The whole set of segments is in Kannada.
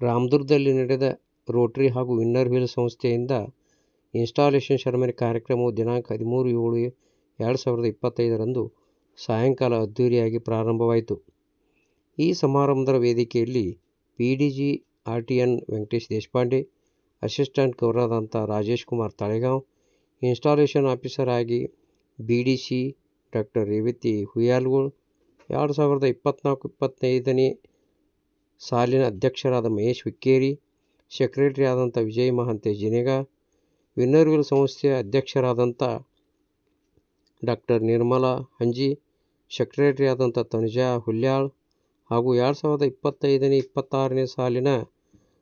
ರಾಮದುರ್ಗದಲ್ಲಿ ನಡೆದ ರೋಟರಿ ಹಾಗೂ ವಿನ್ನರ್ ವೀಲ್ ಸಂಸ್ಥೆಯಿಂದ ಇನ್ಸ್ಟಾಲೇಷನ್ ಸೆರೆಮನಿ ಕಾರ್ಯಕ್ರಮವು ದಿನಾಂಕ 13/7/2025ರಂದು ಸಾಯಂಕಾಲ ಅದ್ದೂರಿಯಾಗಿ ಪ್ರಾರಂಭವಾಯಿತು. ಈ ಸಮಾರಂಭದ ವೇದಿಕೆಯಲ್ಲಿ PDG RTN Venkatesh Deshpande, assistant ಗವರ್ನರಾದಂಥ ರಾಜೇಶ್ ಕುಮಾರ್ ತಳೇಗಾಂವ್, ಇನ್ಸ್ಟಾಲೇಷನ್ ಆಫೀಸರ್ ಆಗಿ ಬಿಡಿಸಿ ಡಾಕ್ಟರ್ ರೇವತಿ ಹುಯ್ಯಾಲಗೋಳ್, 2024-25ನೇ ಸಾಲಿನ ಅಧ್ಯಕ್ಷರಾದ ಮಹೇಶ್ ಹುಕ್ಕೇರಿ, ಸೆಕ್ರೆಟರಿ ಆದಂಥ ವಿಜಯ್ ಮಹಾಂತೇಶ್ ಜಿನೇಗ, ವಿನ್ನರ್ ವೀಲ್ ಸಂಸ್ಥೆಯ ಅಧ್ಯಕ್ಷರಾದಂಥ ಡಾಕ್ಟರ್ ನಿರ್ಮಲಾ ಹಂಜಿ, ಸೆಕ್ರೆಟರಿ ಆದಂಥ ತನುಜಾ ಹುಲ್ಯಾಳ್ ಹಾಗೂ 2025-26ನೇ ಸಾಲಿನ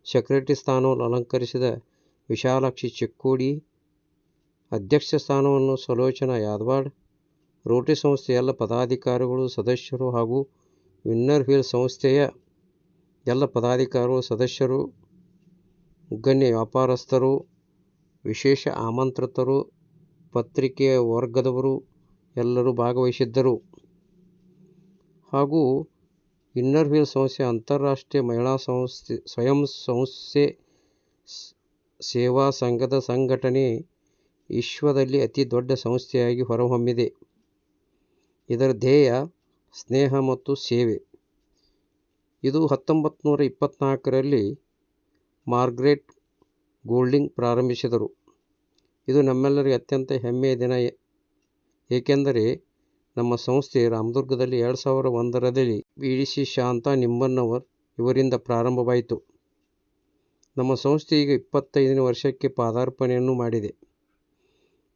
ಸೆಕ್ರೆಟರಿ ಸ್ಥಾನವನ್ನು ಅಲಂಕರಿಸಿದ ವಿಶಾಲಾಕ್ಷಿ ಚಿಕ್ಕೋಡಿ, ಅಧ್ಯಕ್ಷ ಸ್ಥಾನವನ್ನು ಸುಲೋಚನಾ ಯಾದವಾಡ್, ರೋಟರಿ ಸಂಸ್ಥೆಯ ಎಲ್ಲ ಪದಾಧಿಕಾರಿಗಳು, ಸದಸ್ಯರು ಹಾಗೂ ವಿನ್ನರ್ ವೀಲ್ ಸಂಸ್ಥೆಯ ಎಲ್ಲ ಪದಾಧಿಕಾರಿಗಳು, ಸದಸ್ಯರು, ಗಣ್ಯ ವ್ಯಾಪಾರಸ್ಥರು, ವಿಶೇಷ ಆಮಂತ್ರಿತರು, ಪತ್ರಿಕೆಯ ವರ್ಗದವರು ಎಲ್ಲರೂ ಭಾಗವಹಿಸಿದ್ದರು. ಹಾಗೂ ವಿನ್ನರ್ ವೀಲ್ ಸಂಸ್ಥೆಯ ಅಂತಾರಾಷ್ಟ್ರೀಯ ಮಹಿಳಾ ಸ್ವಯಂ ಸೇವಾ ಸಂಘದ ಸಂಘಟನೆ ವಿಶ್ವದಲ್ಲಿ ಅತಿ ದೊಡ್ಡ ಸಂಸ್ಥೆಯಾಗಿ ಹೊರಹೊಮ್ಮಿದೆ. ಇದರ ಧ್ಯೇಯ ಸ್ನೇಹ ಮತ್ತು ಸೇವೆ. ಇದು 1924ರಲ್ಲಿ ಮಾರ್ಗರೆಟ್ ಗೋಲ್ಡಿಂಗ್ ಪ್ರಾರಂಭಿಸಿದರು. ಇದು ನಮ್ಮೆಲ್ಲರಿಗೆ ಅತ್ಯಂತ ಹೆಮ್ಮೆಯ ದಿನ, ಏಕೆಂದರೆ ನಮ್ಮ ಸಂಸ್ಥೆ ರಾಮದುರ್ಗದಲ್ಲಿ 2001ರಲ್ಲಿ ಬಿಡಿಸಿ ಶಾಂತಾ ನಿಂಬಣ್ಣವರ್ ಇವರಿಂದ ಪ್ರಾರಂಭವಾಯಿತು. ನಮ್ಮ ಸಂಸ್ಥೆ ಈಗ 25ನೇ ವರ್ಷಕ್ಕೆ ಪಾದಾರ್ಪಣೆಯನ್ನು ಮಾಡಿದೆ.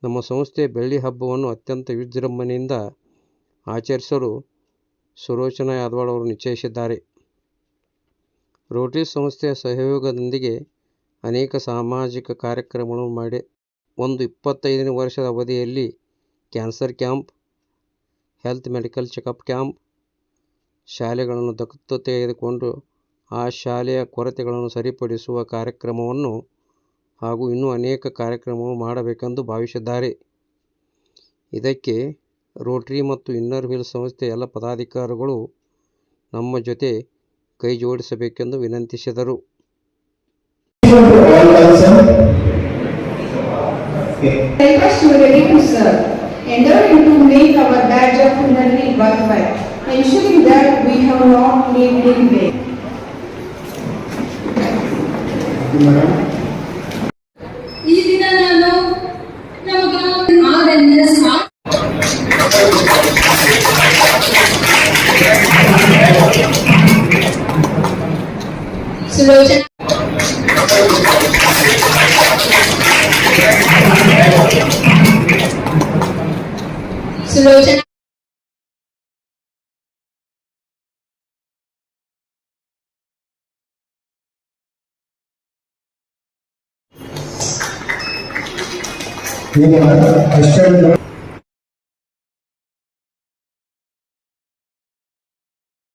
ನಮ್ಮ ಸಂಸ್ಥೆಯ ಬೆಳ್ಳಿ ಹಬ್ಬವನ್ನು ಅತ್ಯಂತ ವಿಜೃಂಭಣೆಯಿಂದ ಆಚರಿಸಲು ಸುಲೋಚನಾ ಯಾದವಾಡ್ ಅವರು ನಿಶ್ಚಯಿಸಿದ್ದಾರೆ. ರೋಟರಿ ಸಂಸ್ಥೆಯ ಸಹಯೋಗದೊಂದಿಗೆ ಅನೇಕ ಸಾಮಾಜಿಕ ಕಾರ್ಯಕ್ರಮಗಳನ್ನು ಮಾಡಿ ಒಂದು 25ನೇ ವರ್ಷದ ಅವಧಿಯಲ್ಲಿ cancer camp, health medical checkup camp, ಶಾಲೆಗಳನ್ನು ದತ್ತು ತೆಗೆದುಕೊಂಡು ಆ ಶಾಲೆಯ ಕೊರತೆಗಳನ್ನು ಸರಿಪಡಿಸುವ ಕಾರ್ಯಕ್ರಮವನ್ನು ಹಾಗೂ ಇನ್ನೂ ಅನೇಕ ಕಾರ್ಯಕ್ರಮಗಳನ್ನು ಮಾಡಬೇಕೆಂದು ಭಾವಿಸಿದ್ದಾರೆ. ಇದಕ್ಕೆ ರೋಟರಿ ಮತ್ತು ವಿನ್ನರ್ ವೀಲ್ ಸಂಸ್ಥೆಯ ಎಲ್ಲ ಪದಾಧಿಕಾರಿಗಳು ನಮ್ಮ ಜೊತೆ ಕೈ ಜೋಡಿಸಬೇಕೆಂದು ವಿನಂತಿಸಿದರು. Endeavoring to make our badge of Punarli worthwhile, ensuring that we have not lived in vain. ಈ ದಿನ ನಾನು ನಮಗೆ ಸುಲೋಚನಾ ಈಗ